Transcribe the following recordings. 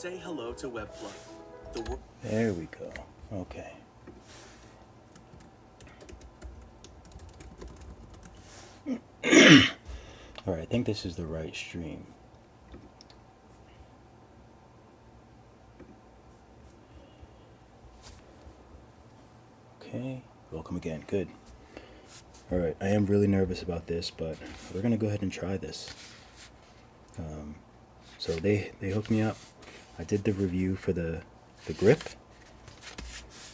Say hello to Webflow. There we go. Okay. All right, I think this is the right stream. Okay, welcome again. Good. All right, I am really nervous about this, but we're gonna go ahead and try this. So they hooked me up. I did the review for the grip,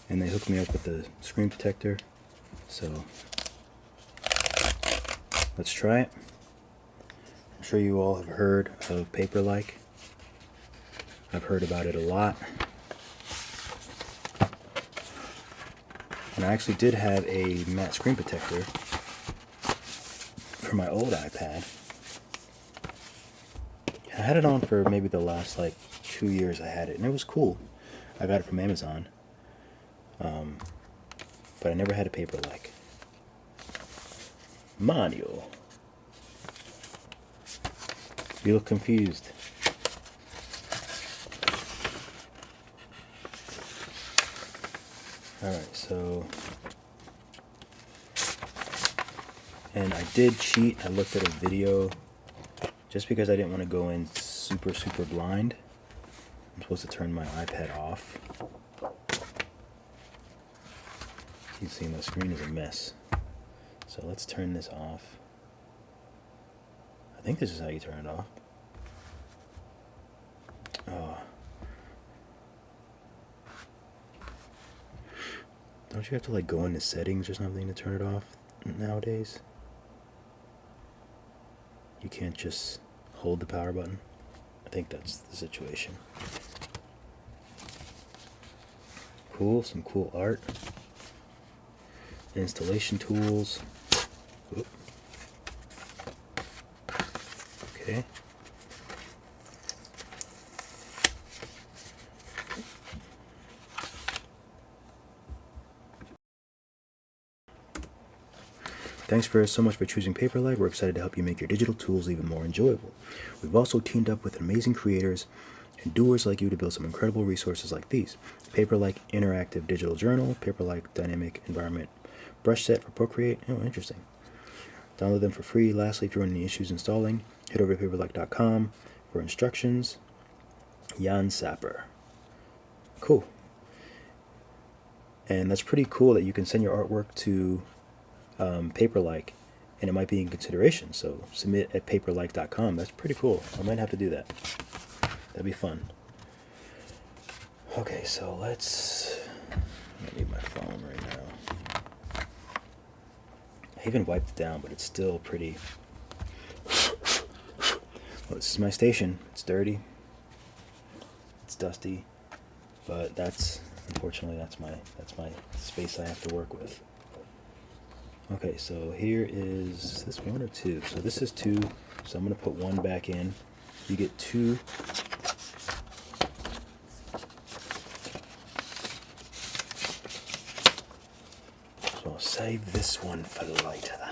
and they hooked me up with the screen protector. So let's try it. I'm sure you all have heard of Paperlike. I've heard about it a lot. And I actually did have a matte screen protector for my old iPad. I had it on for maybe the last like 2 years I had it, and it was cool. I got it from Amazon. But I never had a Paperlike. Manual. You look confused. Alright, so... And I did cheat. I looked at a video just because I didn't want to go in super blind. I'm supposed to turn my iPad off. You can see my screen is a mess. So let's turn this off. I think this is how you turn it off. Oh. Don't you have to like go into settings or something to turn it off nowadays? You can't just hold the power button. I think that's the situation. Cool, some cool art. Installation tools. Oop. Okay. Thanks so much for choosing Paperlike. We're excited to help you make your digital tools even more enjoyable. We've also teamed up with amazing creators and doers like you to build some incredible resources like these. Paperlike Interactive Digital Journal, Paperlike Dynamic Environment Brush Set for Procreate. Oh, interesting. Download them for free. Lastly, if you're having any issues installing, head over to paperlike.com for instructions. Jan Sapper. Cool. And that's pretty cool that you can send your artwork to Paperlike, and it might be in consideration. So submit at paperlike.com. That's pretty cool. I might have to do that. That'd be fun. Okay, so I need my phone right now. I even wiped it down, but it's still pretty. Well, this is my station. It's dirty. It's dusty, but unfortunately that's my space I have to work with. Okay, so here is this 1 or 2. So this is 2. So I'm going to put 1 back in. You get 2. So I'll save this one for later.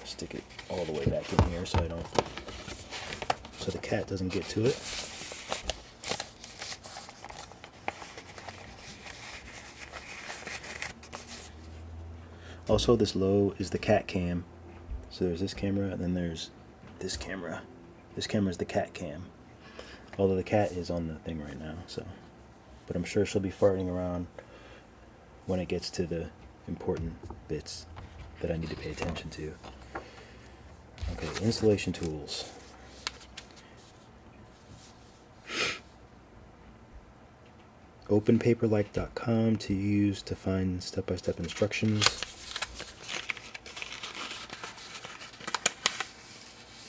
Stick it all the way back in here so the cat doesn't get to it. Also, this low is the cat cam. So there's this camera, and then there's this camera. This camera is the cat cam. Although the cat is on the thing right now, so. But I'm sure she'll be farting around when it gets to the important bits that I need to pay attention to. Okay, installation tools. Open paperlike.com to use to find step-by-step instructions.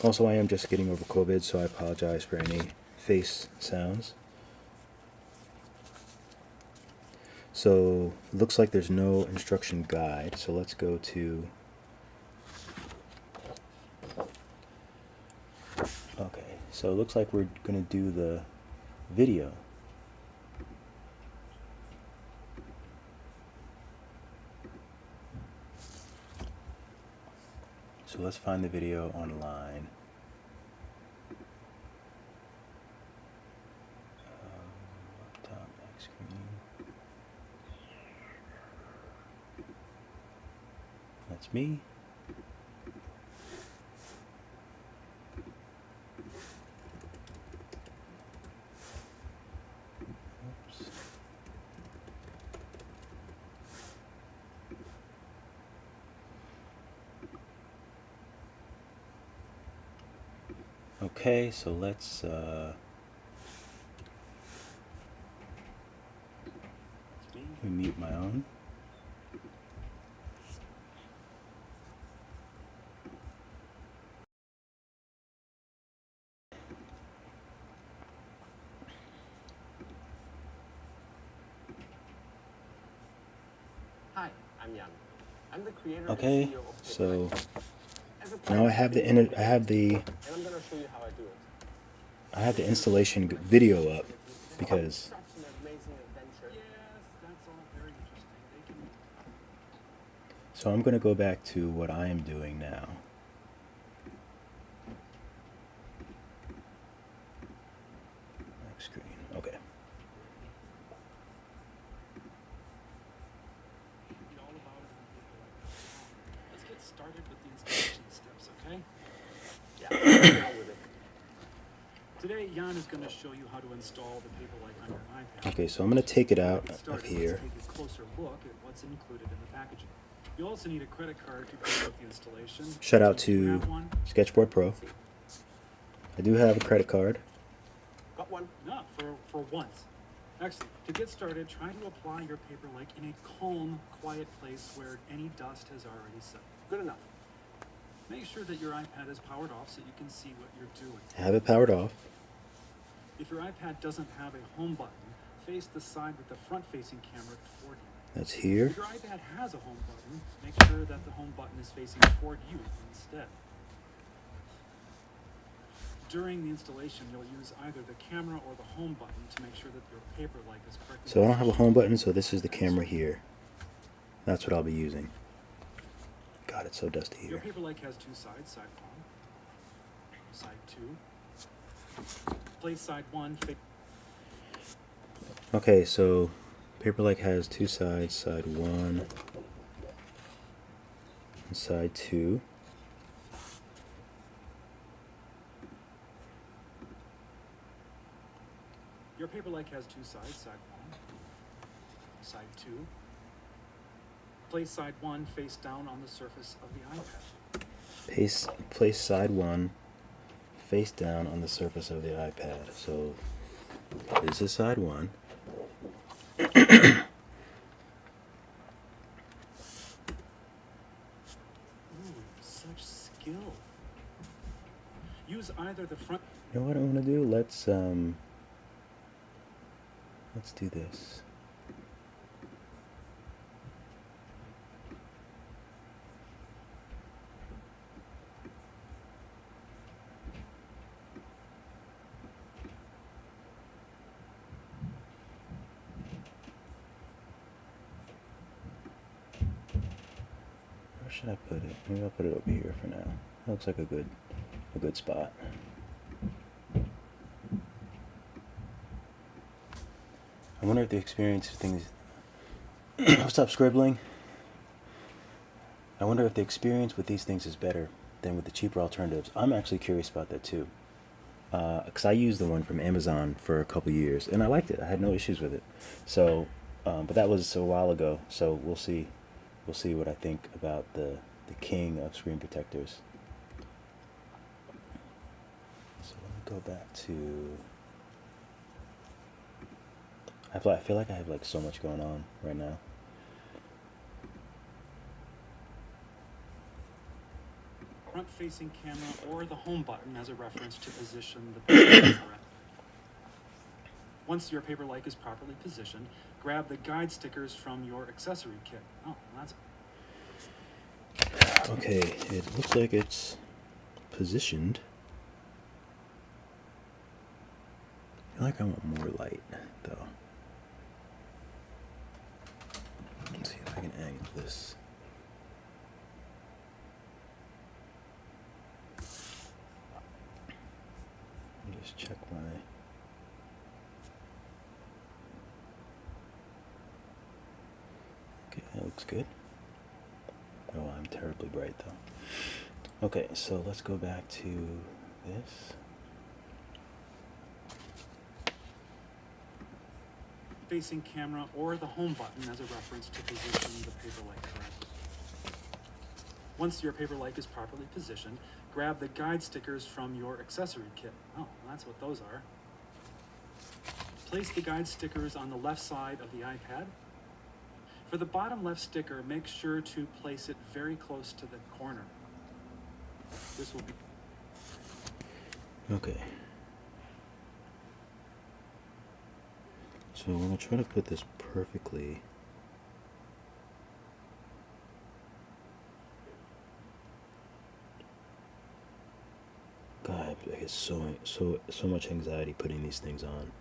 Also, I am just getting over COVID, so I apologize for any face sounds. So, it looks like there's no instruction guide, so let's go to... Okay, so it looks like we're going to do the video. So let's find the video online. That's me. Oops. Okay, so let's mute my own. Hi, I'm Jan. I'm the creator Okay, and CEO of so Paperlike. As a now I private have the video I have the and I'm going to show you how I do it. I have the installation video up because Such an amazing adventure. Yes, that's all very interesting. They can so I'm going to go back to what I am doing now. Next screen. Okay. be all about it on Paperlike. Let's get started with the installation steps, okay? Yeah, let's get on with it. Today, Jan is going to show you how to install the Paperlike on your iPad. Okay, so I'm going to take it out Get of started, here. Let's take a closer look at what's included in the packaging. You also need a credit card to complete the installation. Shout out So if you to have one, Sketchboard Pro. I do have a credit card. Got one? no, for once. Excellent. To get started, try to apply your Paperlike in a calm, quiet place where any dust has already settled. Good enough. Make sure that your iPad is powered off so you can see what you're doing. Have it powered off. If your iPad doesn't have a home button, face the side with the front-facing camera toward you. That's here. If your iPad has a home button, make sure that the home button is facing toward you instead. During the installation, you'll use either the camera or the home button to make sure that your Paperlike is correctly So I don't have a positioned. home button, so this is the camera here. That's what I'll be using. God, it's so dusty Your here. Paperlike has two sides, side one, side two. Place side one, Okay, so Paperlike has two sides, side one and side two. Your Paperlike has two sides, side one, side two. Place side one face down on the surface of the iPad. Place side one face down on the surface of the iPad. So this is side one. Ooh, such skill. Use either the front. You know what I want to do? Let's do this. Where should I put it? Maybe I'll put it over here for now. That looks like a good spot. I wonder if the experience of things. Stop scribbling. I wonder if the experience with these things is better than with the cheaper alternatives. I'm actually curious about that too. Because I used the one from Amazon for a couple years and I liked it. I had no issues with it. So, but that was a while ago. So we'll see. We'll see what I think about the king of screen protectors. So let me go back to. I feel like I have like so much going on right now. Front-facing camera or the home button as a reference to position the Paperlike correctly. Once your Paperlike is properly positioned, grab the guide stickers from your accessory kit. Oh, that's Okay, it looks like it's positioned. I feel like I want more light though. Let's see if I can angle this. Let me just check my. Okay, that looks good. Oh, I'm terribly bright though. Okay, so let's go back to this. Facing camera or the home button as a reference to position the Paperlike correctly. Once your Paperlike is properly positioned, grab the guide stickers from your accessory kit. Oh, that's what those are. Place the guide stickers on the left side of the iPad. For the bottom left sticker, make sure to place it very close to the corner. This will be... Okay. So I'm going to try to put this perfectly. God, I get so much anxiety putting these things on.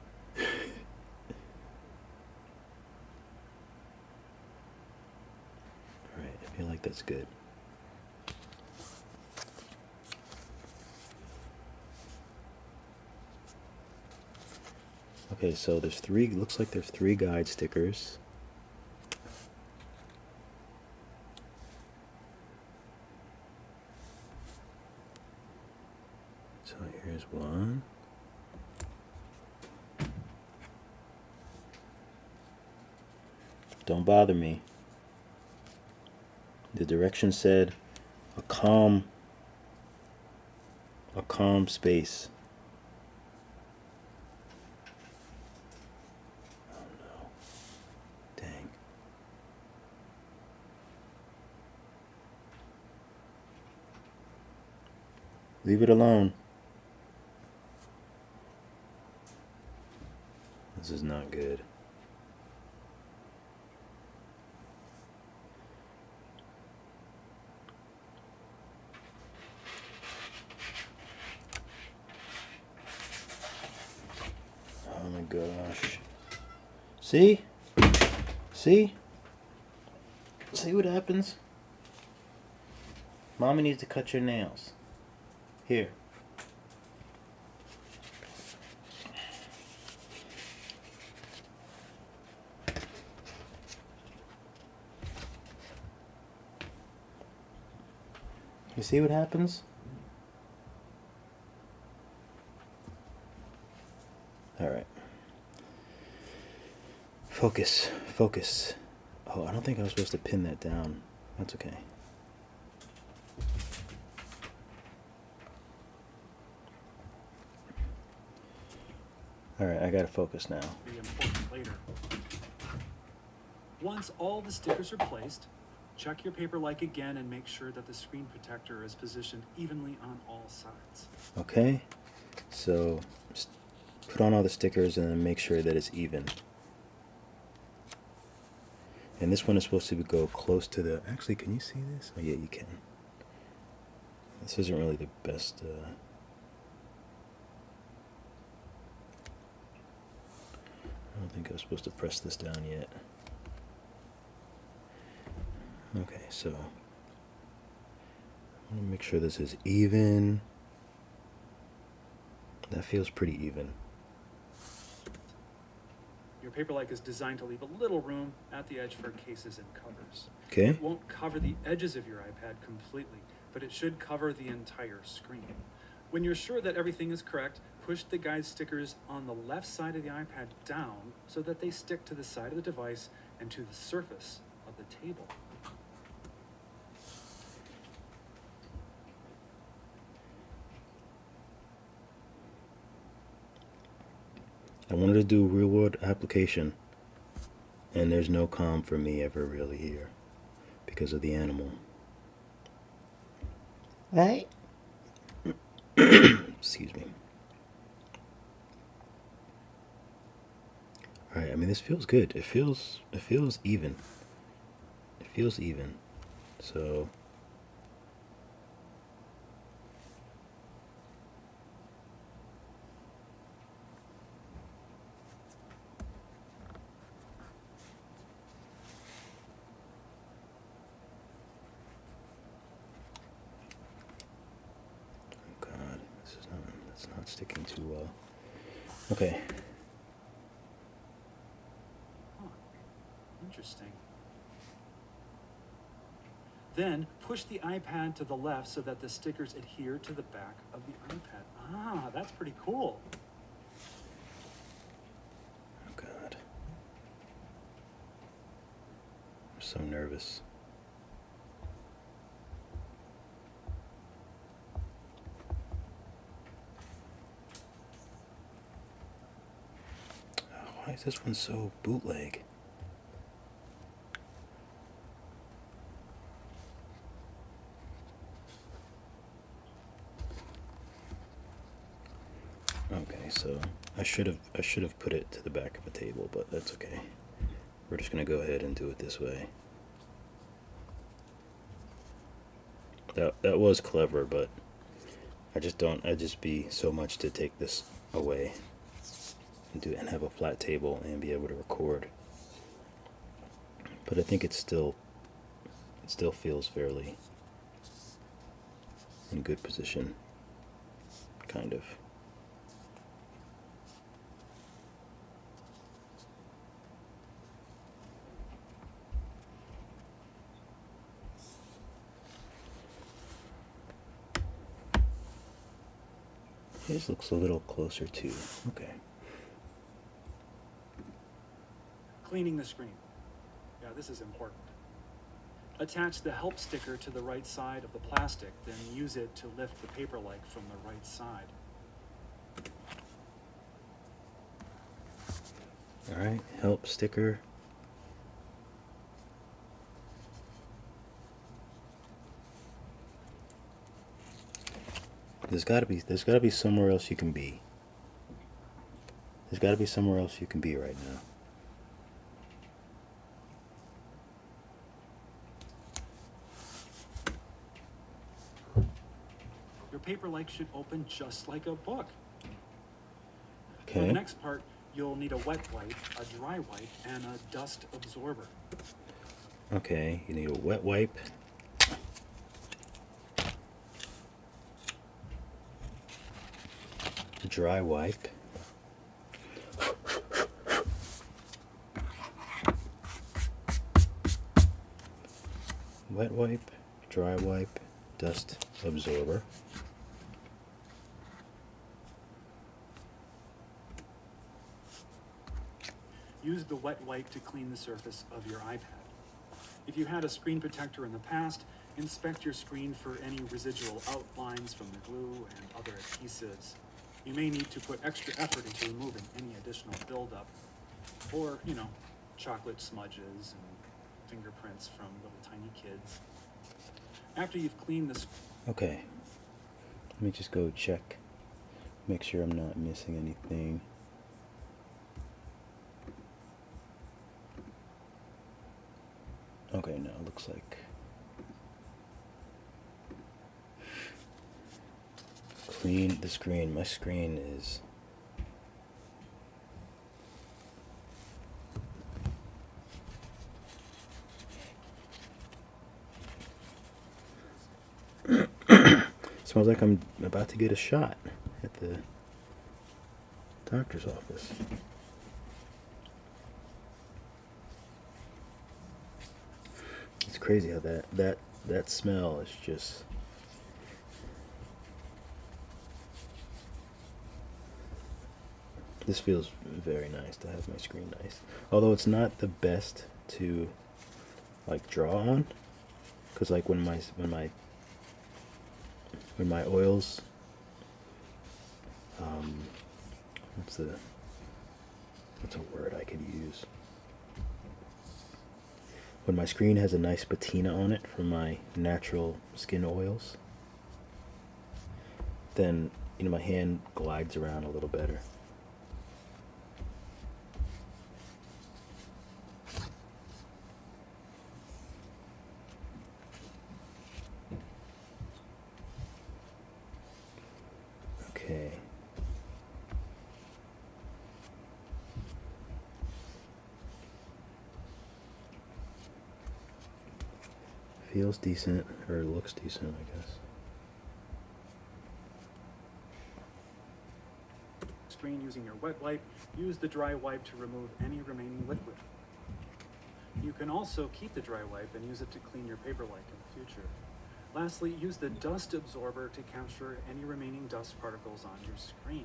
Alright, I feel like that's good. Okay, so there's looks like there's 3 guide stickers. So here's one. Don't bother me. The directions said a calm space. Oh no. Dang. Leave it alone. This is not good. Oh my gosh. See? See? See what happens? Mommy needs to cut your nails. Here. You see what happens? Alright. Focus. Focus. Oh, I don't think I was supposed to pin that down. That's okay. Alright, I gotta focus now. Be important later. Once all the stickers are placed, check your Paperlike again and make sure that the screen protector is positioned evenly on all sides. Okay, so put on all the stickers and then make sure that it's even. And this one is supposed to go close to the... Actually, can you see this? Oh yeah, you can. This isn't really the best... I don't think I was supposed to press this down yet. Okay, so I want to make sure this is even. That feels pretty even. Your Paperlike is designed to leave a little room at the edge for cases and covers. Okay. It won't cover the edges of your iPad completely, but it should cover the entire screen. When you're sure that everything is correct, push the guide stickers on the left side of the iPad down so that they stick to the side of the device and to the surface of the table. I wanted to do a real world application, and there's no calm for me ever really here because of the animal. Right? Excuse me. Alright, I mean this feels good. It feels even. It feels even. So it's not sticking too well. Okay. Huh. Interesting. Then push the iPad to the left so that the stickers adhere to the back of the iPad. Ah, that's pretty cool. Oh God. I'm so nervous. Oh, why is this one so bootleg? Okay, so I should have put it to the back of a table, but that's okay. We're just gonna go ahead and do it this way. That was clever, but I'd just be so much to take this away and have a flat table and be able to record. But I think it still feels fairly in good position, kind of. This looks a little closer to, okay. Cleaning the screen. Yeah, this is important. Attach the help sticker to the right side of the plastic, then use it to lift the Paperlike from the right side. Alright, help sticker. There's gotta be somewhere else you can be. There's gotta be somewhere else you can be right now. Your Paperlike should open just like a book. For Okay. the next part, you'll need a wet wipe, a dry wipe, and a dust absorber. Okay, you need a wet wipe. A dry wipe. Wet wipe, dry wipe, dust absorber. Use the wet wipe to clean the surface of your iPad. If you had a screen protector in the past, inspect your screen for any residual outlines from the glue and other adhesives. You may need to put extra effort into removing any additional buildup, or, chocolate smudges and fingerprints from little tiny kids. After you've cleaned the Okay. Let me just go check. Make sure I'm not missing anything. Okay, now it looks like clean the screen. My screen is smells like I'm about to get a shot at the doctor's office. It's crazy how that smell is just this feels very nice to have my screen nice. Although it's not the best to like draw on, because like when my oils what's a word I could use? When my screen has a nice patina on it from my natural skin oils, then my hand glides around a little better. Okay. Feels decent, or looks decent, I guess. screen using your wet wipe, use the dry wipe to remove any remaining liquid. You You can also keep the dry wipe and use it to clean your Paperlike in the future. Lastly, use the dust absorber to capture any remaining dust particles on your screen,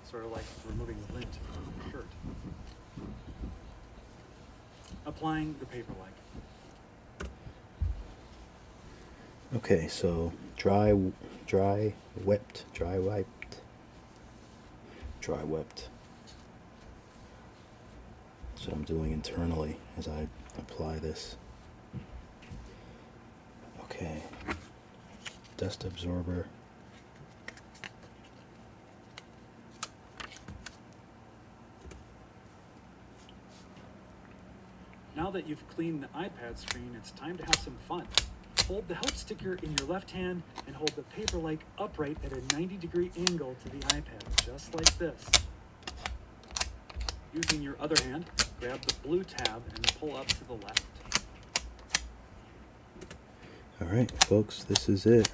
sort of like removing lint from your shirt. Applying the Paperlike. Okay, so dry wiped. That's what I'm doing internally as I apply this. Okay, dust absorber. Now that you've cleaned the iPad screen, it's time to have some fun. Hold the help sticker in your left hand and hold the Paperlike upright at a 90-degree angle to the iPad, just like this. Using your other hand, grab the blue tab and pull up to the left. All right, folks, this is it.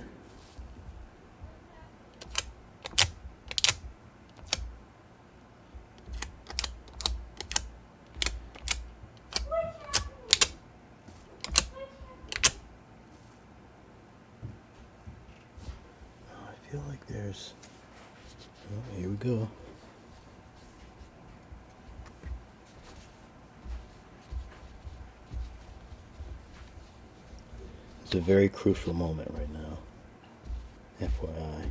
I feel like there's, oh, here we go. It's a very crucial moment right now, FYI.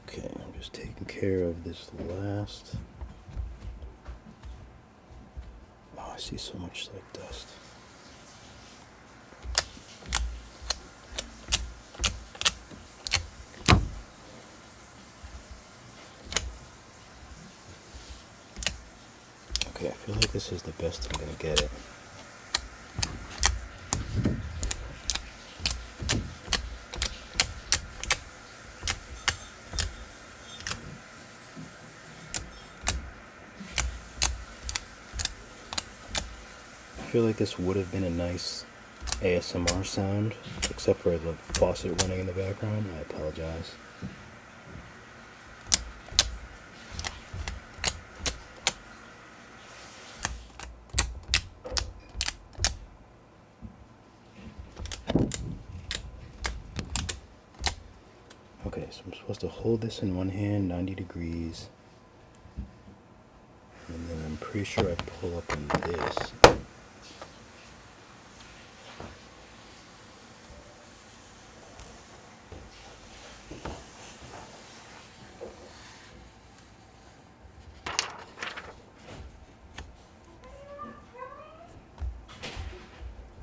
Okay, I'm just taking care of this last. Oh, I see so much like dust. Okay, I feel like this is the best I'm gonna get it. I feel like this would have been a nice ASMR sound, except for the faucet running in the background. I apologize. Okay, so I'm supposed to hold this in one hand, 90 degrees, and then I'm pretty sure I pull up on this.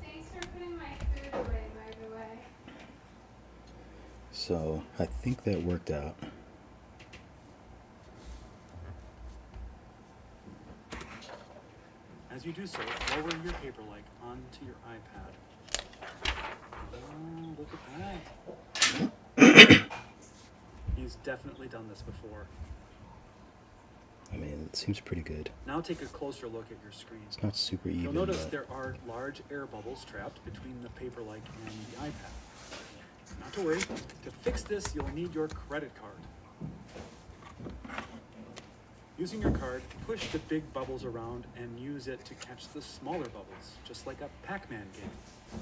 Thanks for putting my food away, by the way. So I think that worked out. As you do so, lower your Paperlike onto your iPad. Oh, look at that. He's definitely done this before. I mean, it seems pretty good. Now take a closer look at your screen. It's not super even, You'll notice but there are large air bubbles trapped between the Paperlike and the iPad. Not to worry, to fix this, you'll need your credit card. Using your card, push the big bubbles around and use it to catch the smaller bubbles, just like a Pac-Man game.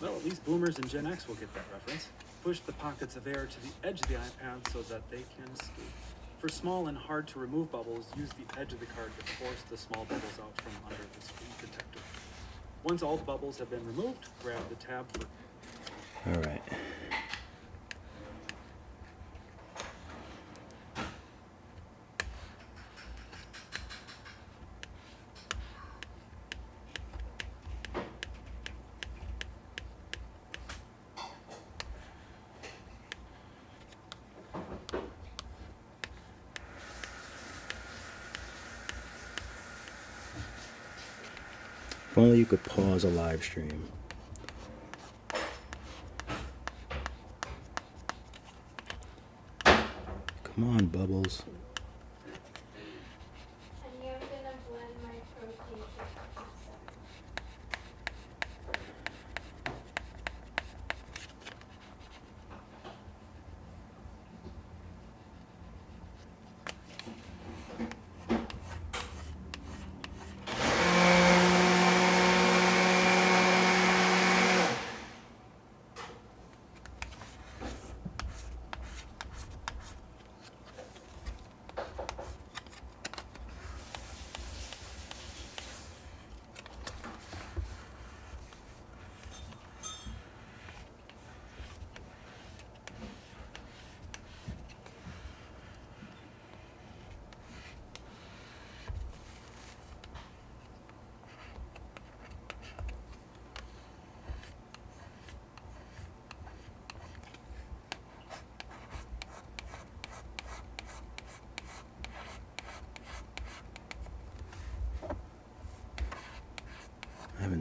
Well, at least boomers and Gen X will get that reference. Push the pockets of air to the edge of the iPad so that they can escape. For small and hard to remove bubbles, use the edge of the card to force the small bubbles out from under the screen protector. Once all the bubbles have been removed, grab the tab for... all right. If only you could pause a live stream. Come on, Bubbles. And I'm gonna blend my protein shake.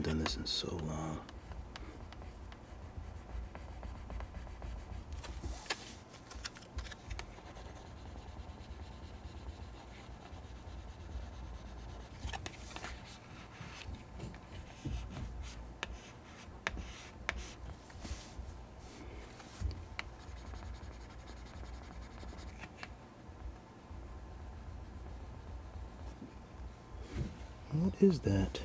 done this in so long. What is that?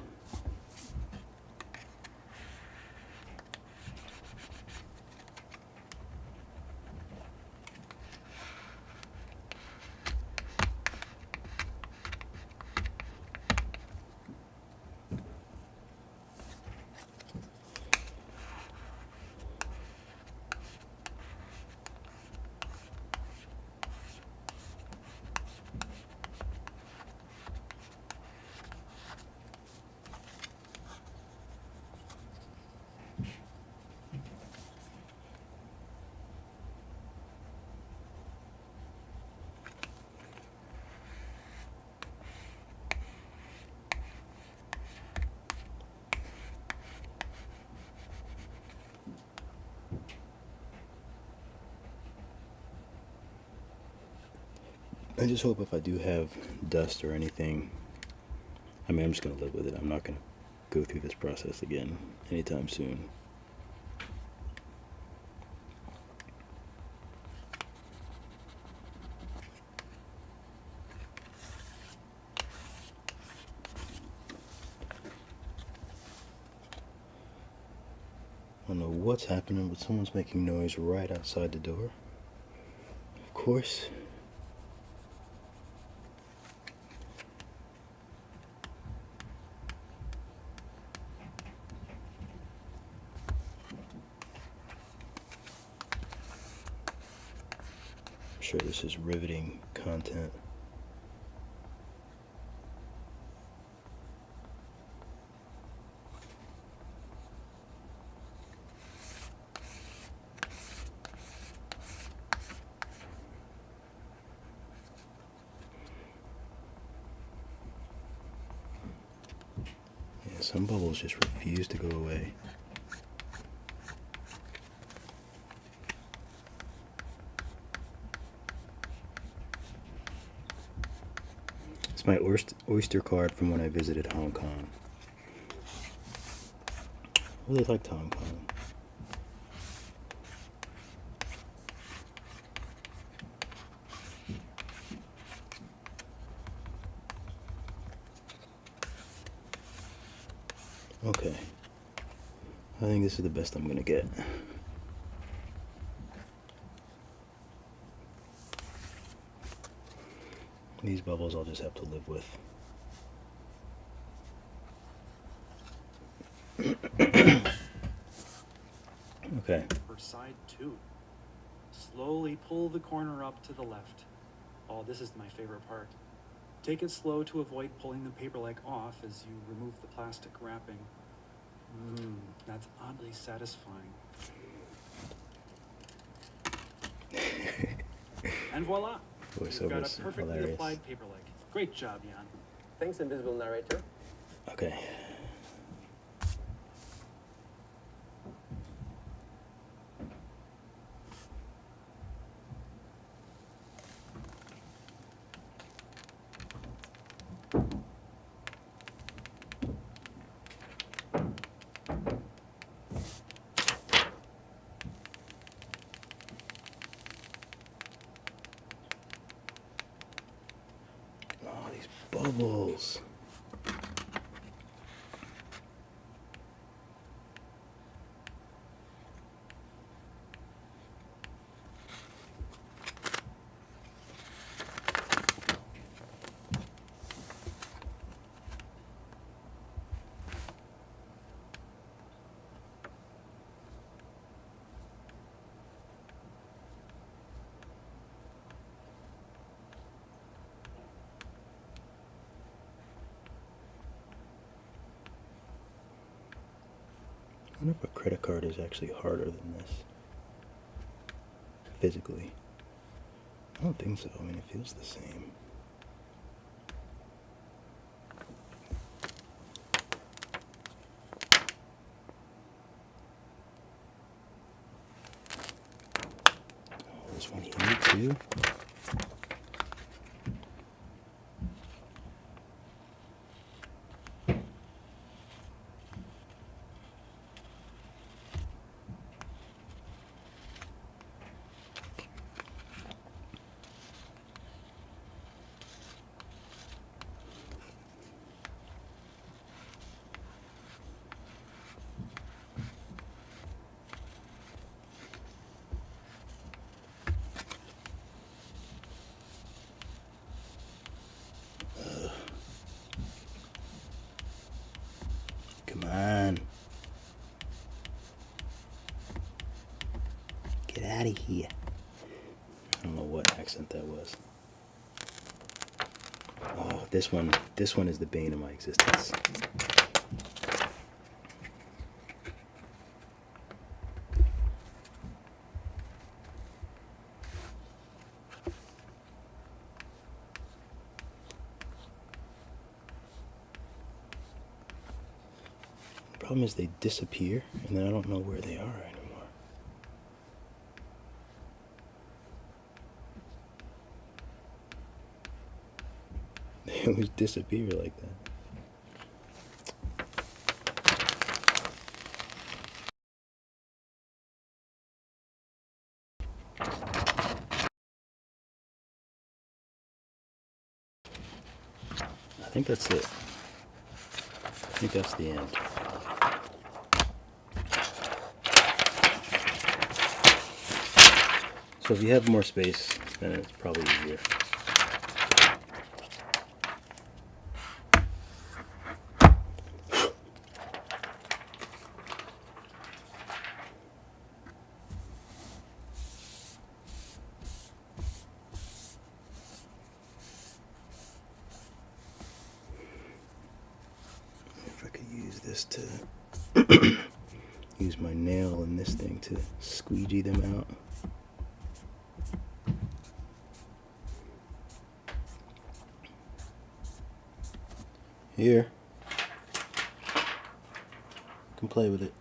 I just hope if I do have dust or anything, I mean, I'm just going to live with it. I'm not going to go through this process again anytime soon. I don't know what's happening, but someone's making noise right outside the door. Of course. I'm sure this is riveting content. Yeah, some bubbles just refuse to go away. It's my oyster card from when I visited Hong Kong. I really liked Hong Kong. Okay. I think this is the best I'm gonna get. These bubbles I'll just have to live with. Okay. For side 2. Slowly pull the corner up to the left. Oh, this is my favorite part. Take it slow to avoid pulling the Paperlike off as you remove the plastic wrapping. That's oddly satisfying. And voila! You've got a Voiceover's perfectly hilarious. applied Paperlike. Great job, Jan. Thanks, invisible narrator. Okay. Oh, these bubbles. I wonder if a credit card is actually harder than this. Physically. I don't think so. I mean, it feels the same. do. Come on. Get out of here. I don't know what accent that was. Oh, this one is the bane of my existence. The problem is they disappear, and then I don't know where they are anymore. They always disappear like that. I think that's it. I think that's the end. So if you have more space, then it's probably easier. If I could use this to use my nail in this thing to squeegee them out. Here. You can play with it.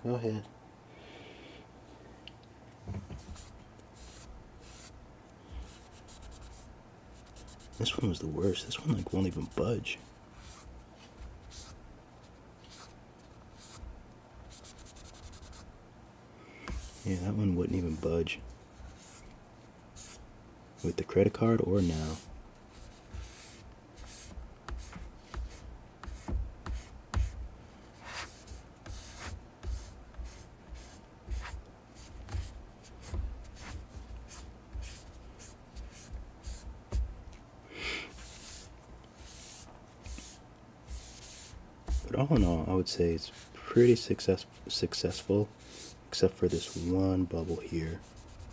Go ahead. This one was the worst. This one like won't even budge. Yeah, that one wouldn't even budge. With the credit card or now. But all in all, I would say it's pretty successful, except for this one bubble here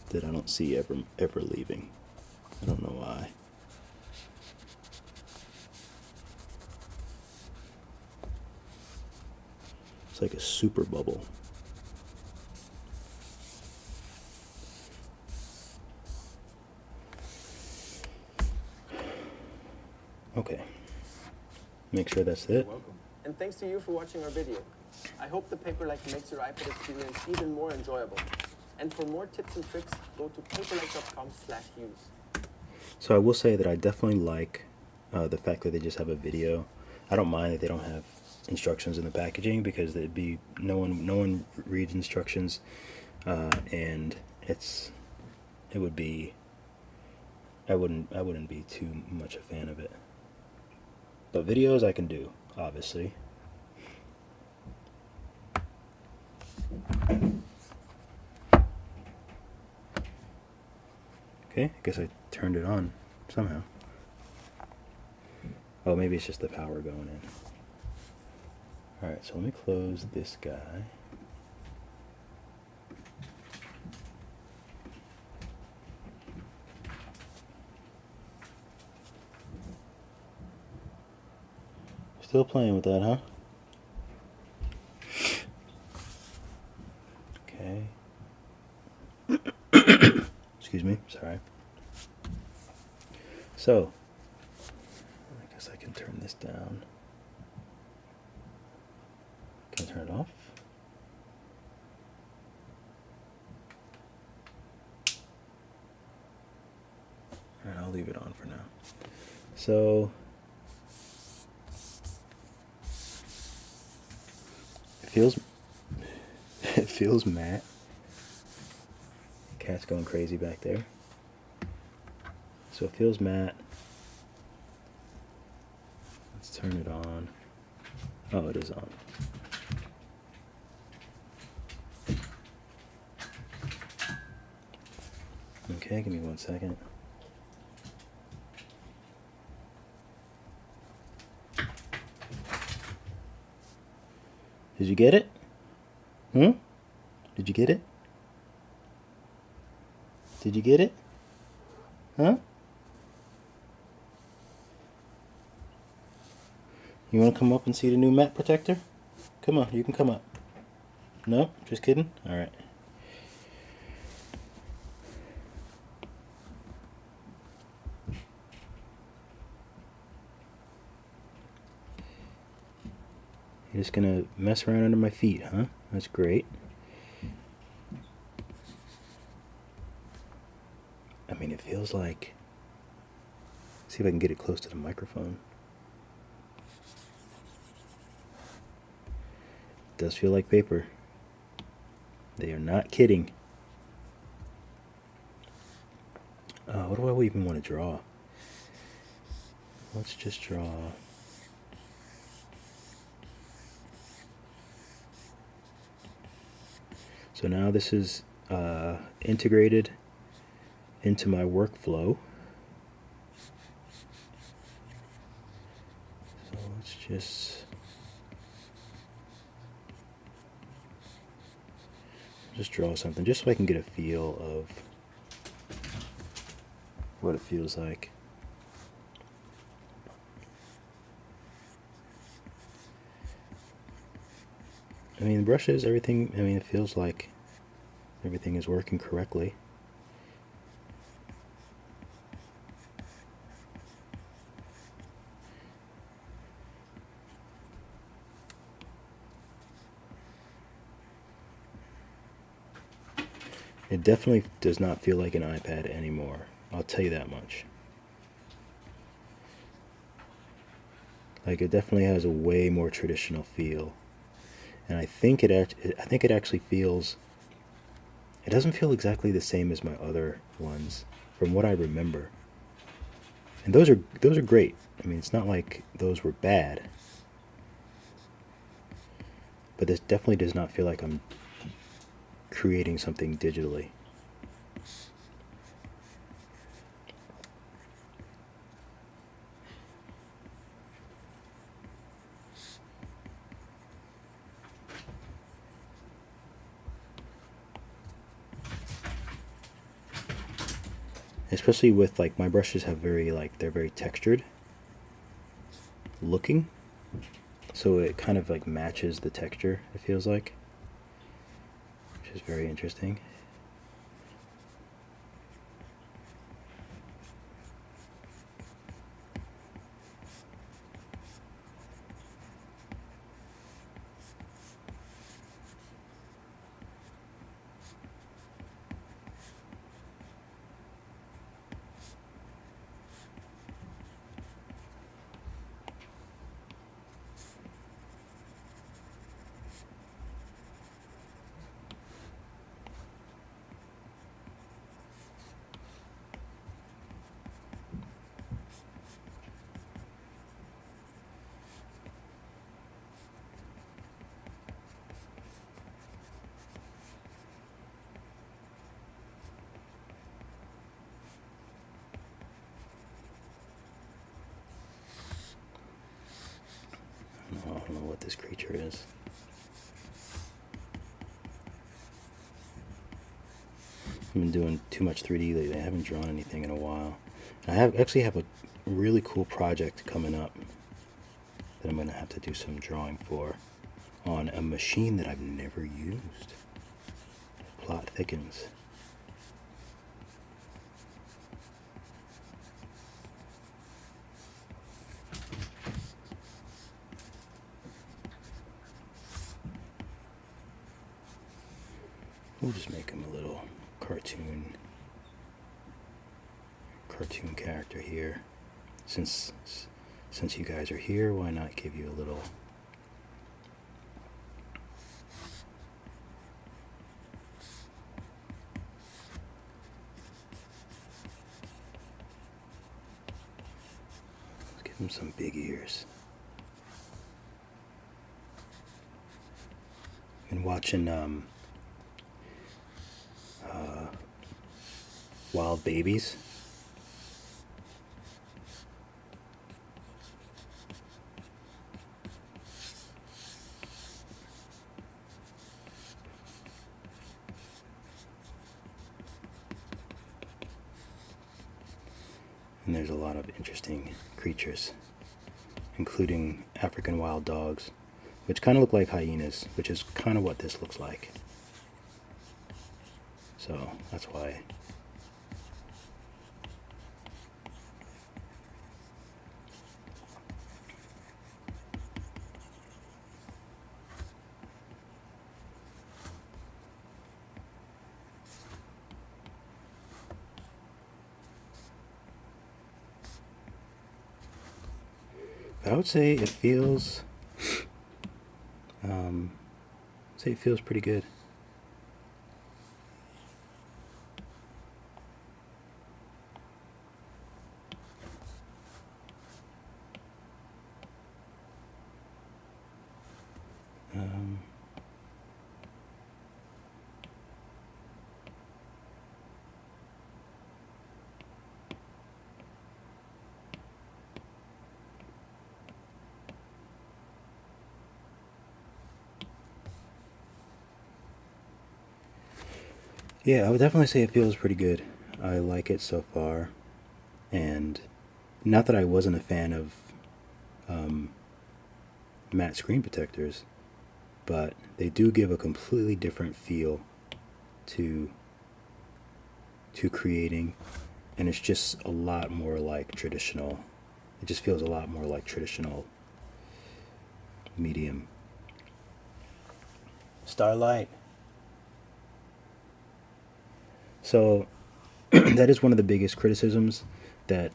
that I don't see ever leaving. I don't know why. It's like a super bubble. Okay. Make sure that's it. Welcome. And thanks to you for watching our video. I hope the Paperlike makes your iPad experience even more enjoyable. And for more tips and tricks, go to paperlike.com/use. So I will say that I definitely like the fact that they just have a video. I don't mind that they don't have instructions in the packaging, because it'd be no one reads instructions, and it would be I wouldn't be too much a fan of it. But videos I can do, obviously. Okay, I guess I turned it on somehow. Oh, maybe it's just the power going in. Alright, so let me close this guy. Still playing with that, huh? Okay. Excuse me, sorry. So, I guess I can turn this down. Can I turn it off? leave it on for now. So it feels matte. Cat's going crazy back there. So it feels matte. Let's turn it on. Oh, it is on. Okay, give me 1 second. Did you get it? Did you get it? Did you get it? Huh? You want to come up and see the new matte protector? Come on, you can come up. No? Just kidding? Alright. You're just gonna mess around under my feet, huh? That's great. I mean, it feels like... See if I can get it close to the microphone. It does feel like paper. They are not kidding. What do I even want to draw? Let's just draw... So now this is integrated into my workflow. So let's just draw something just so I can get a feel of what it feels like. I mean, the brushes, everything, I mean, it feels like everything is working correctly. It definitely does not feel like an iPad anymore. I'll tell you that much. Like, it definitely has a way more traditional feel. And I think it actually feels... It doesn't feel exactly the same as my other ones, from what I remember. And those are great. I mean, it's not like those were bad. But this definitely does not feel like I'm creating something digitally. Especially with, like, my brushes have they're very textured looking. So it kind of like matches the texture, it feels like. Which is very interesting. I don't know what this creature is. I've been doing too much 3D lately. I haven't drawn anything in a while. I actually have a really cool project coming up that I'm going to have to do some drawing for on a machine that I've never used. Plot thickens. We'll just make him a little cartoon cartoon character here. Since you guys are here, why not give you a little give him some big ears. Been watching Wild Babies. And there's a lot of interesting creatures, including African wild dogs, which kind of look like hyenas, which is kind of what this looks like. So that's why. I would say it feels pretty good. Yeah, I would definitely say it feels pretty good. I like it so far. And not that I wasn't a fan of matte screen protectors, but they do give a completely different feel to creating, and it's just a lot more like traditional. It just feels a lot more like traditional medium. Starlight. So that is one of the biggest criticisms, that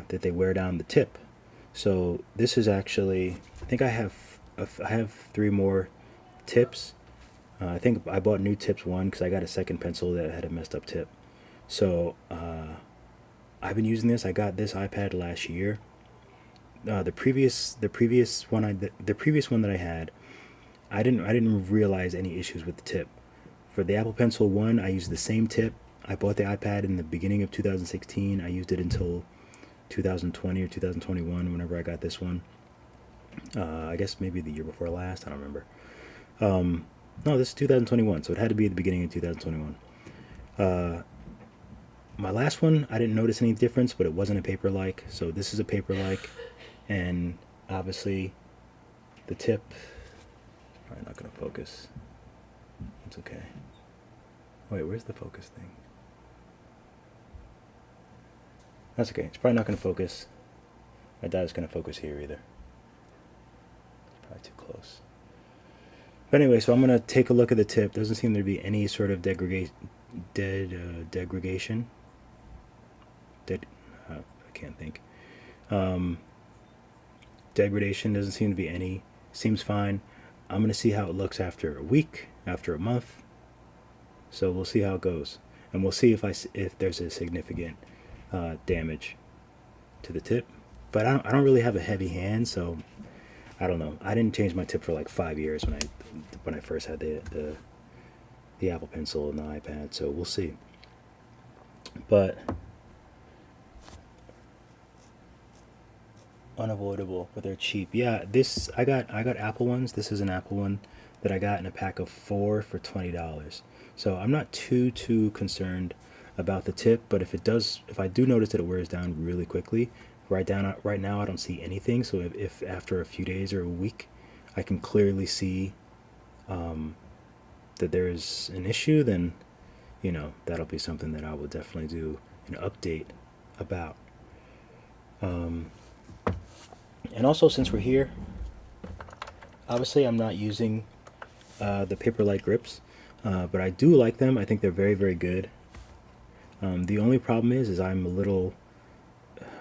they wear down the tip. So this is actually, I think I have 3 more tips. I think I bought new tips 1 because I got a second pencil that had a messed up tip. So I've been using this. I got this iPad last year. The previous one that I had, I didn't realize any issues with the tip. For the Apple Pencil 1, I used the same tip. I bought the iPad in the beginning of 2016. I used it until 2020 or 2021, whenever I got this one. I guess maybe the year before last. I don't remember. No, this is 2021, so it had to be at the beginning of 2021. My last one, I didn't notice any difference, but it wasn't a Paperlike. So this is a Paperlike, and obviously the tip, probably not going to focus. It's okay. Wait, where's the focus thing? That's okay. It's probably not going to focus. I doubt it's going to focus here either. It's probably too close. But anyway, so I'm going to take a look at the tip. Doesn't seem to be any sort of degradation. I can't think. Degradation doesn't seem to be any. Seems fine. I'm going to see how it looks after a week, after a month. So we'll see how it goes, and we'll see if there's a significant damage to the tip. But I don't really have a heavy hand, so I don't know. I didn't change my tip for like 5 years when I first had the Apple Pencil and the iPad. So we'll see. But unavoidable, but they're cheap. Yeah, this I got Apple ones. This is an Apple one that I got in a pack of 4 for $20. So I'm not too concerned about the tip, but if I do notice that it wears down really quickly, right now I don't see anything. So if after a few days or a week I can clearly see that there's an issue, then that'll be something that I will definitely do an update about. And also, since we're here, obviously I'm not using the Paperlike grips, but I do like them. I think they're very, very good. The only problem is I'm a little,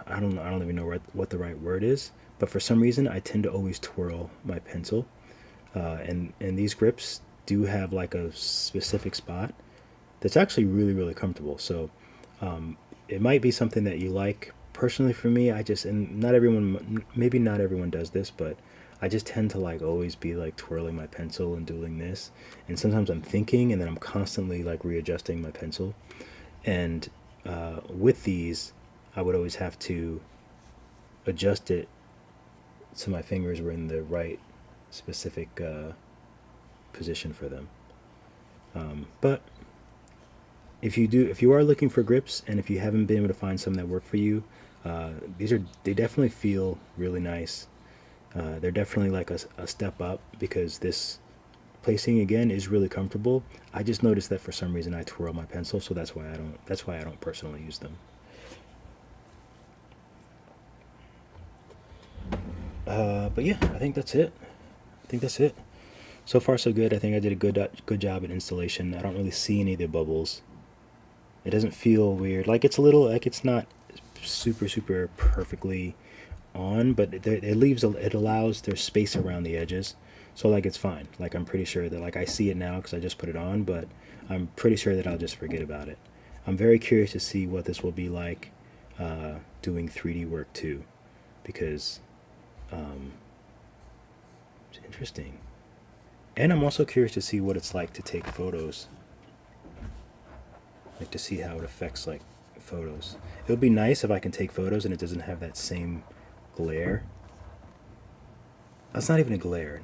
I don't even know what the right word is, but for some reason I tend to always twirl my pencil, and these grips do have like a specific spot that's actually really comfortable. So it might be something that you like. Personally, for me, and not everyone, maybe not everyone does this, but I just tend to like always be like twirling my pencil and doing this, and sometimes I'm thinking and then I'm constantly like readjusting my pencil. And with these, I would always have to adjust it so my fingers were in the right specific position for them. But if you are looking for grips, and if you haven't been able to find some that work for you, they definitely feel really nice. They're definitely like a step up, because this placing again is really comfortable. I just noticed that for some reason I twirl my pencil, so that's why I don't personally use them. But yeah, I think that's it. So far so good. I think I did a good job at installation. I don't really see any of the bubbles. It doesn't feel weird. Like it's a little, like it's not super perfectly on, but it allows there's space around the edges. So like it's fine. Like I'm pretty sure that, like, I see it now because I just put it on, but I'm pretty sure that I'll just forget about it. I'm very curious to see what this will be like doing 3D work too, because it's interesting. And I'm also curious to see what it's like to take photos, like to see how it affects like photos. It would be nice if I can take photos and it doesn't have that same glare. That's not even a glare.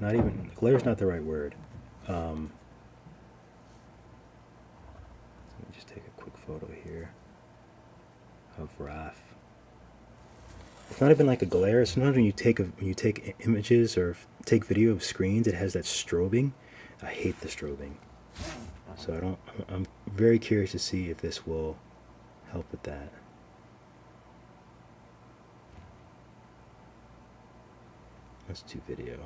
Glare is not the right word. Let me just take a quick photo here of Raph. It's not even like a glare. Sometimes when you take images or take video of screens, it has that strobing. I hate the strobing. So I'm very curious to see if this will help with that. Let's do video.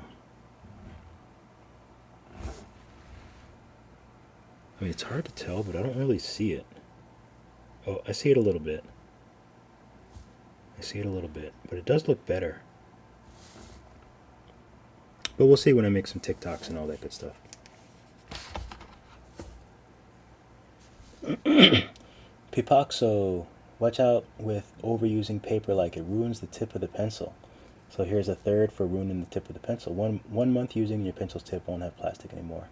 I mean, it's hard to tell, but I don't really see it. Oh, I see it a little bit. But it does look better. But we'll see when I make some TikToks and all that good stuff. Pipaxo, watch out with overusing Paperlike. It ruins the tip of the pencil. So here's a third for ruining the tip of the pencil. One month using, your pencil's tip won't have plastic anymore.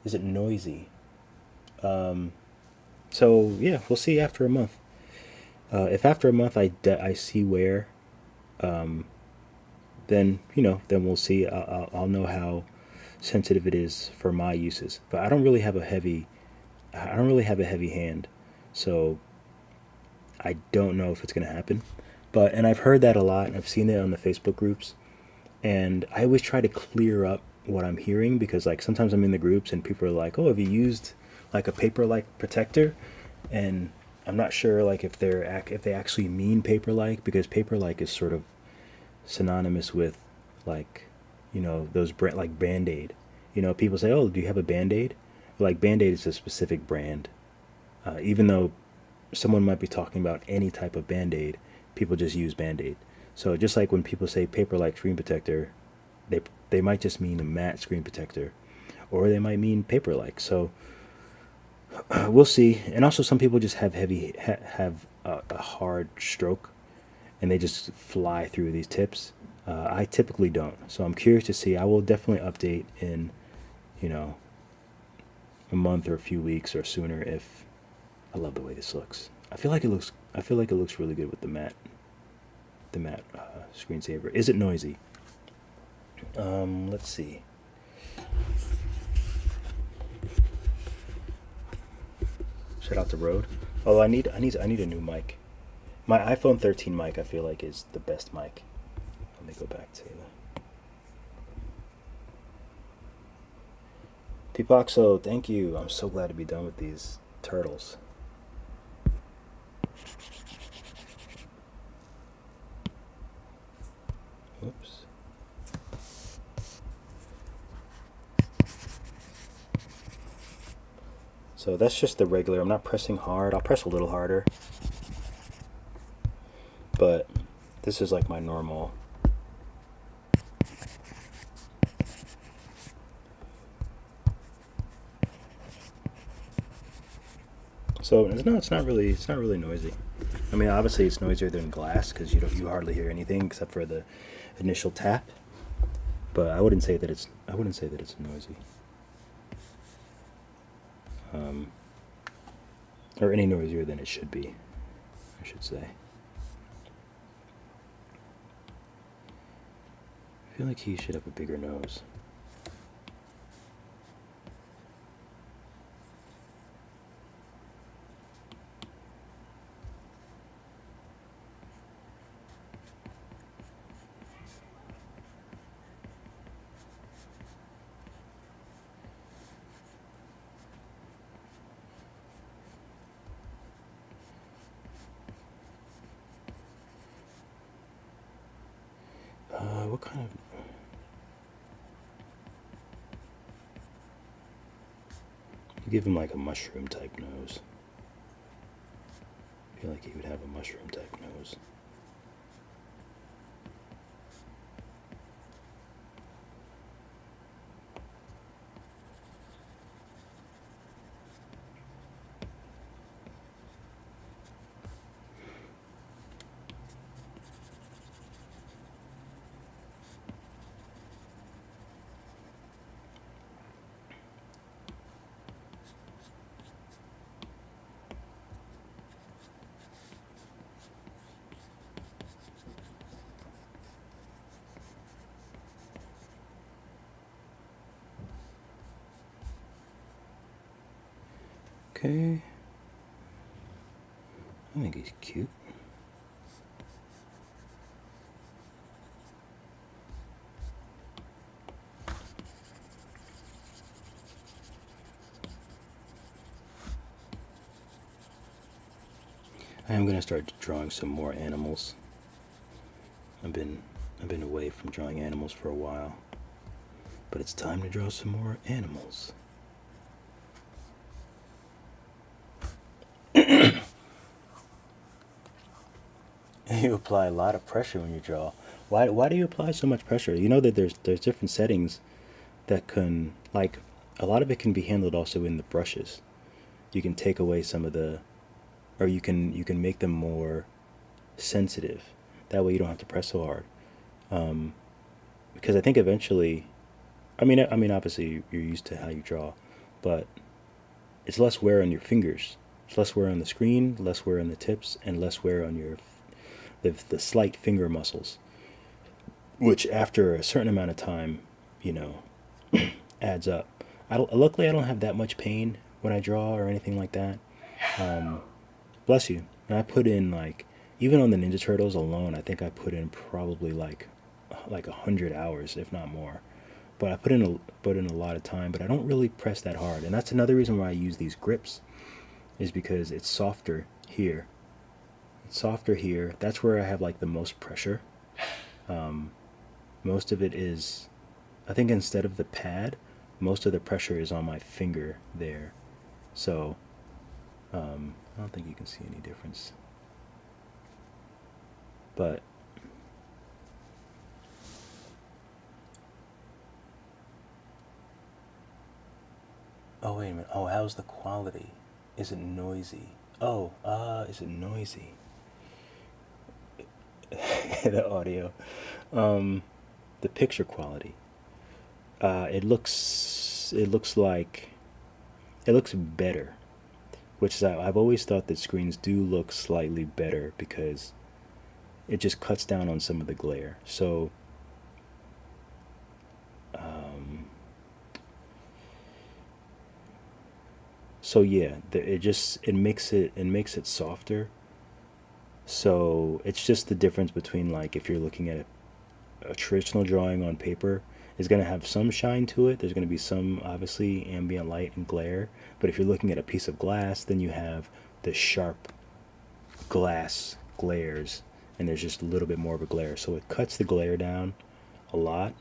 Is it noisy? So yeah, we'll see after a month. If after a month I see wear, then we'll see. I'll know how sensitive it is for my uses. But I don't really have a heavy hand, so I don't know if it's gonna happen. And I've heard that a lot, and I've seen it on the Facebook groups, and I always try to clear up what I'm hearing, because like sometimes I'm in the groups and people are like, "Oh, have you used like a Paperlike protector?" And I'm not sure like if they actually mean Paperlike, because Paperlike is sort of synonymous with like, those like Band-Aid. People say, "Oh, do you have a Band-Aid?" Like Band-Aid is a specific brand, even though someone might be talking about any type of Band-Aid. People just use Band-Aid. So just like when people say Paperlike screen protector, they might just mean a matte screen protector, or they might mean Paperlike. So we'll see. And also some people just have a hard stroke, and they just fly through these tips. I typically don't. So I'm curious to see. I will definitely update in, a month or a few weeks or sooner if I love the way this looks. I feel like it looks really good with the matte screensaver. Is it noisy? Let's see. Shout out to Rode. Oh, I need a new mic. My iPhone 13 mic, I feel like, is the best mic. Let me go back to Pipaxo, thank you. I'm so glad to be done with these turtles. Oops. So that's just the regular. I'm not pressing hard. I'll press a little harder. But this is like my normal. So it's not really noisy. I mean, obviously it's noisier than glass because you hardly hear anything except for the initial tap. But I wouldn't say that it's noisy. Or any noisier than it should be, I should say. I feel like he should have a bigger nose. What kind of... Give him like a mushroom type nose. I feel like he would have a mushroom type nose. Okay. I think he's cute. I am gonna start drawing some more animals. I've been away from drawing animals for a while, but it's time to draw some more animals. You apply a lot of pressure when you draw. Why do you apply so much pressure? You know that there's different settings that can, like, a lot of it can be handled also in the brushes. You can take away some of the, or you can make them more sensitive. That way you don't have to press so hard. Because I think eventually, I mean obviously you're used to how you draw, but it's less wear on your fingers. It's less wear on the screen, less wear on the tips, and less wear on your the slight finger muscles, which after a certain amount of time, you know, adds up. Luckily I don't have that much pain when I draw or anything like that. Bless you. And I put in, like, even on the Ninja Turtles alone, I think I put in probably like 100 hours, if not more. But I put in a lot of time, but I don't really press that hard. And that's another reason why I use these grips, is because it's softer here. It's softer here. That's where I have like the most pressure. Most of it is, I think instead of the pad, most of the pressure is on my finger there. So I don't think you can see any difference. But oh, wait a minute. Oh, how's the quality? Is it noisy? Oh, is it noisy? The audio. The picture quality. It looks better, which is, I've always thought that screens do look slightly better because it just cuts down on some of the glare. So yeah, it makes it softer. So it's just the difference between, like, if you're looking at a traditional drawing on paper, is going to have some shine to it. There's going to be some, obviously, ambient light and glare. But if you're looking at a piece of glass, then you have the sharp glass glares, and there's just a little bit more of a glare. So it cuts the glare down a lot.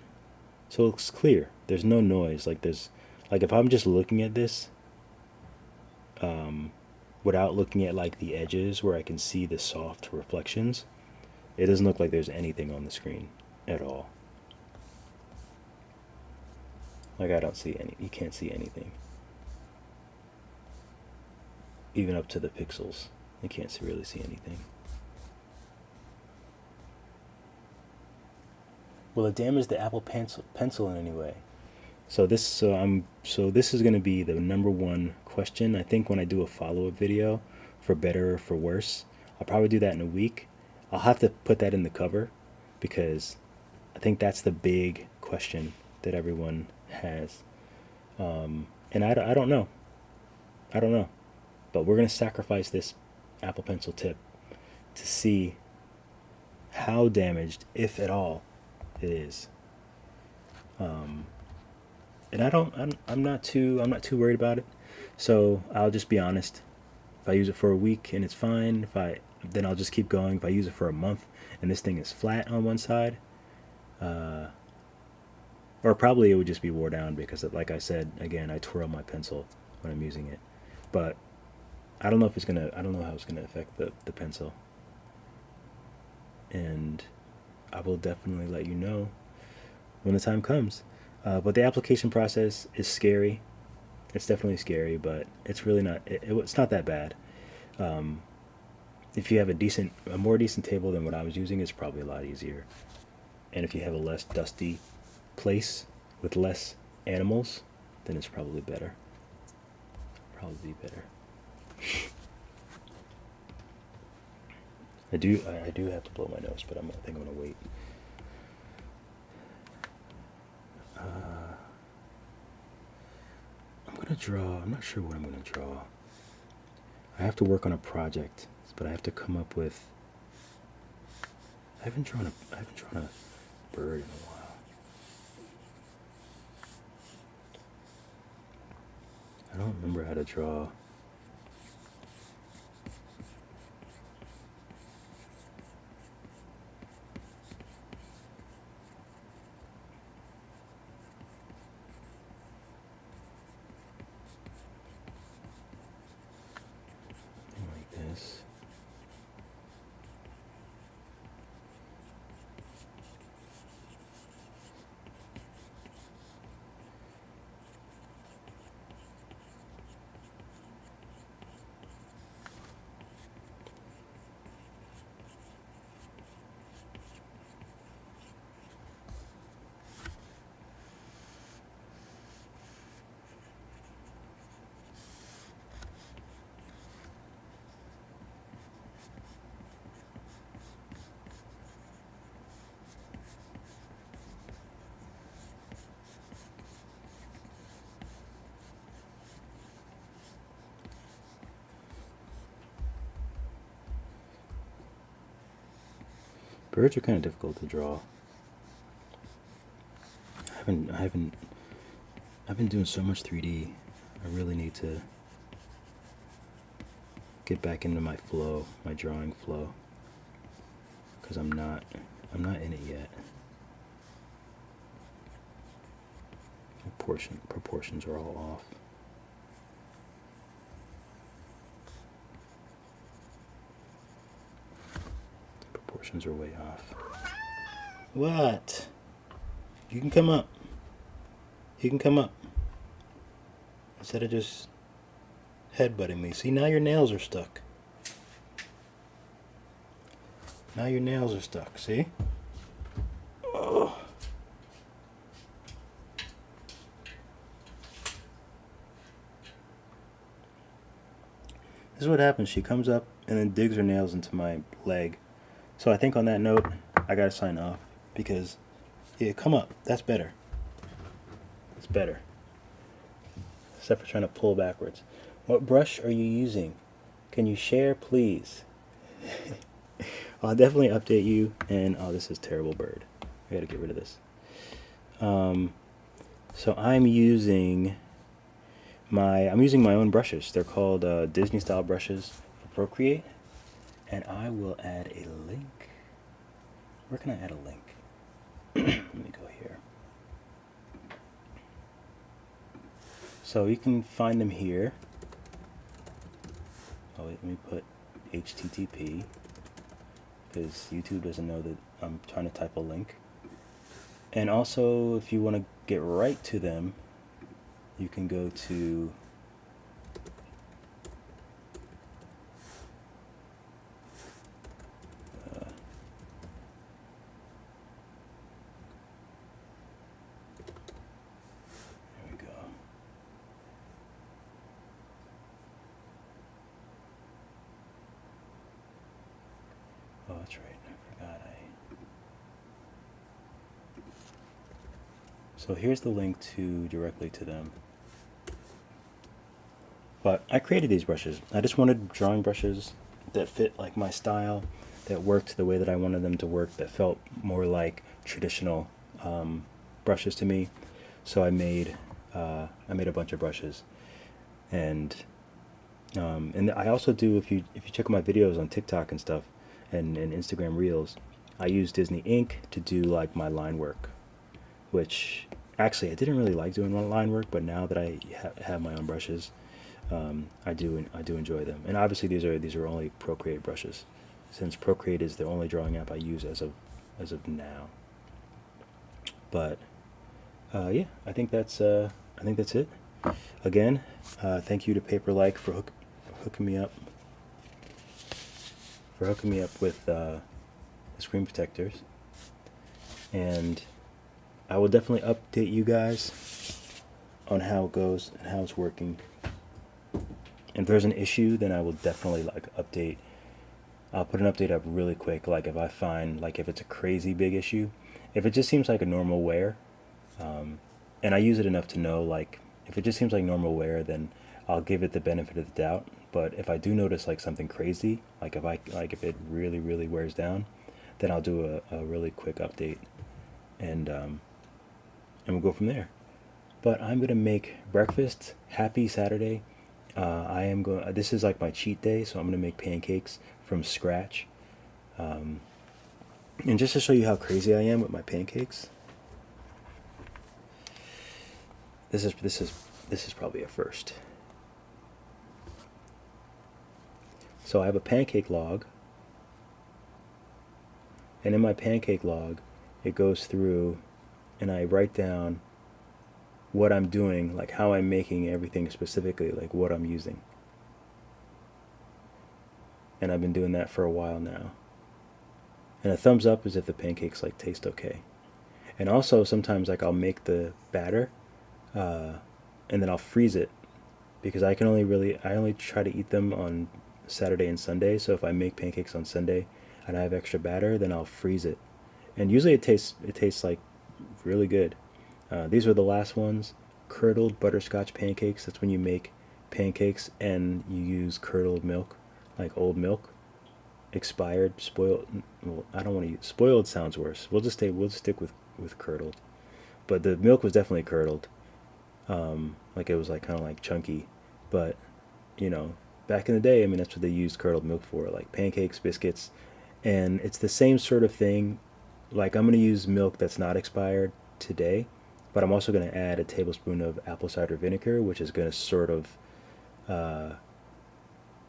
So it looks clear. There's no noise. Like if I'm just looking at this, without looking at like the edges where I can see the soft reflections, it doesn't look like there's anything on the screen at all. Like I don't see any, you can't see anything. Even up to the pixels, you can't really see anything. Will it damage the Apple Pencil in any way? So this is going to be the number one question. I think when I do a follow-up video for better or for worse, I'll probably do that in a week. I'll have to put that in the cover because I think that's the big question that everyone has. And I don't know. I don't know. But we're going to sacrifice this Apple Pencil tip to see how damaged, if at all, it is. And I'm not too worried about it. So I'll just be honest. If I use it for a week and it's fine, then I'll just keep going. If I use it for a month and this thing is flat on one side, or probably it would just be wore down because, like I said, again, I twirl my pencil when I'm using it. But I don't know how it's gonna affect the pencil. And I will definitely let you know when the time comes. But the application process is scary. It's definitely scary, but it's really not. It's not that bad. If you have a more decent table than what I was using, it's probably a lot easier. And if you have a less dusty place with less animals, then it's probably better. Probably better. I do have to blow my nose, but I think I'm gonna wait. I'm gonna draw. I'm not sure what I'm gonna draw. I have to work on a project, but I have to come up with. I haven't drawn a bird in a while. I don't remember how to draw. This. Birds are kind of difficult to draw. I've been doing so much 3D. I really need to get back into my flow, my drawing flow, because I'm not in it yet. Proportions are all off. Proportions are way off. What? You can come up. You can come up. Instead of just headbutting me. See, now your nails are stuck. Now your nails are stuck, see? Oh. This is what happens. She comes up and then digs her nails into my leg. So I think on that note, I gotta sign off because, yeah, come up. That's better. It's better. Except for trying to pull backwards. What brush are you using? Can you share, please? I'll definitely update you. And oh, this is terrible bird. I gotta get rid of this. So I'm using my own brushes. They're called Disney style brushes for Procreate. And I will add a link. Where can I add a link? Let me go here. So you can find them here. wait, let me put HTTP, because YouTube doesn't know that I'm trying to type a link. And also, if you want to get right to them, you can go to there we go. Oh, that's right. I forgot. So here's the link to directly to them. But I created these brushes. I just wanted drawing brushes that fit like my style, that worked the way that I wanted them to work, that felt more like traditional brushes to me. So I made a bunch of brushes, and I also do, if you check out my videos on TikTok and stuff, and Instagram Reels, I use Disney ink to do like my line work, which actually I didn't really like doing line work, but now that I have my own brushes, I do enjoy them. And obviously these are only Procreate brushes, since Procreate is the only drawing app I use as of now. But yeah, I think that's it. Again, thank you to Paperlike for hooking me up with the screen protectors, and I will definitely update you guys on how it goes and how it's working. And if there's an issue, then I will definitely update. I'll put an update up really quick, like if I find, like if it's a crazy big issue. If it just seems like a normal wear, and I use it enough to know, like, if it just seems like normal wear, then I'll give it the benefit of the doubt. But if I do notice like something crazy, like if it really, really wears down, then I'll do a really quick update, and we'll go from there. But I'm gonna make breakfast. Happy Saturday. This is like my cheat day, so I'm gonna make pancakes from scratch. And just to show you how crazy I am with my pancakes, this is probably a first. So I have a pancake log, and in my pancake log, it goes through, and I write down what I'm doing, like how I'm making everything specifically, like what I'm using. And I've been doing that for a while now. And a thumbs up is if the pancakes like taste okay. And also sometimes like I'll make the batter, and then I'll freeze it, because I only try to eat them on Saturday and Sunday. So if I make pancakes on Sunday and I have extra batter, then I'll freeze it. And usually it tastes like really good. These were the last ones. Curdled butterscotch pancakes. That's when you make pancakes and you use curdled milk, like old milk. Expired, spoiled. Well, I don't want to use spoiled. Sounds worse. We'll just stick with curdled. But the milk was definitely curdled. Like it was like kind of like chunky, but you know, back in the day, I mean, that's what they used curdled milk for, like pancakes, biscuits, and it's the same sort of thing. Like I'm gonna use milk that's not expired today, but I'm also gonna add a tablespoon of apple cider vinegar, which is gonna sort of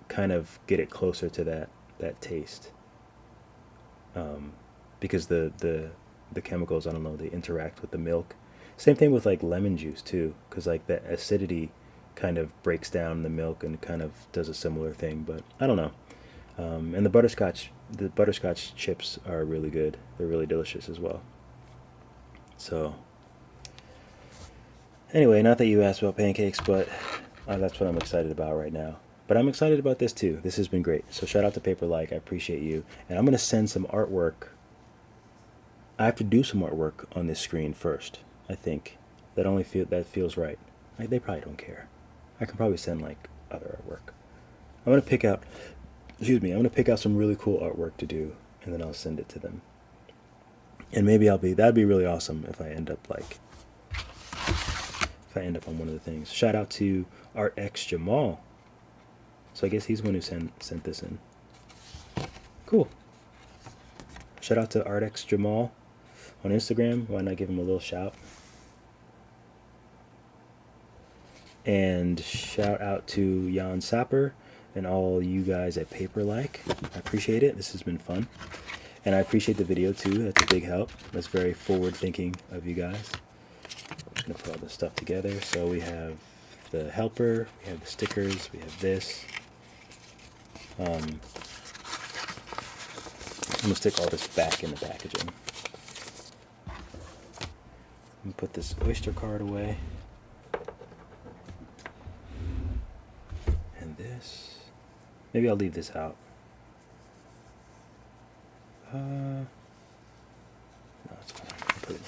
kind of get it closer to that taste, because the chemicals, I don't know, they interact with the milk. Same thing with like lemon juice too, because like that acidity kind of breaks down the milk and kind of does a similar thing. But I don't know. And the butterscotch chips are really good. They're really delicious as well. So anyway, not that you asked about pancakes, but that's what I'm excited about right now. But I'm excited about this too. This has been great. So shout out to Paperlike. I appreciate you. And I'm going to send some artwork. I have to do some artwork on this screen first, I think. That feels right. Like, they probably don't care. I can probably send like other artwork. I'm going to pick out some really cool artwork to do, and then I'll send it to them. And maybe that'd be really awesome if I end up on one of the things. Shout out to ArtX Jamal. So I guess he's the one who sent this in. Cool. Shout out to ArtX Jamal on Instagram. Why not give him a little shout? And shout out to Jan Sapper and all you guys at Paperlike. I appreciate it. This has been fun. And I appreciate the video too. That's a big help. That's very forward thinking of you guys. I'm going to put all this stuff together. So we have the helper, we have the stickers, we have this. I'm going to stick all this back in the packaging. And put this Oyster card away. And this. Maybe I'll leave this out. No, it's fine. I'll put it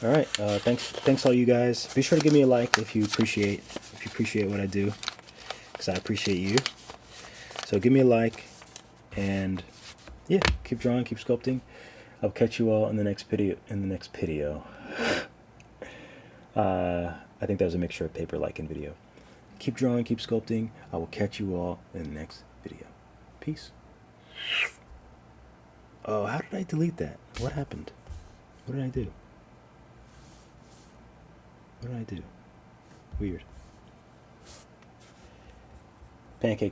in. All right. Thanks all you guys. Be sure to give me a like if you appreciate what I do, because I appreciate you. So give me a like, and yeah, keep drawing, keep sculpting. I'll catch you all in the next video. I think that was a mixture of Paperlike and video. Keep drawing, keep sculpting. I will catch you all in the next video. Peace. Oh, how did I delete that? What happened? What did I do? What did I do? Weird. Pancake.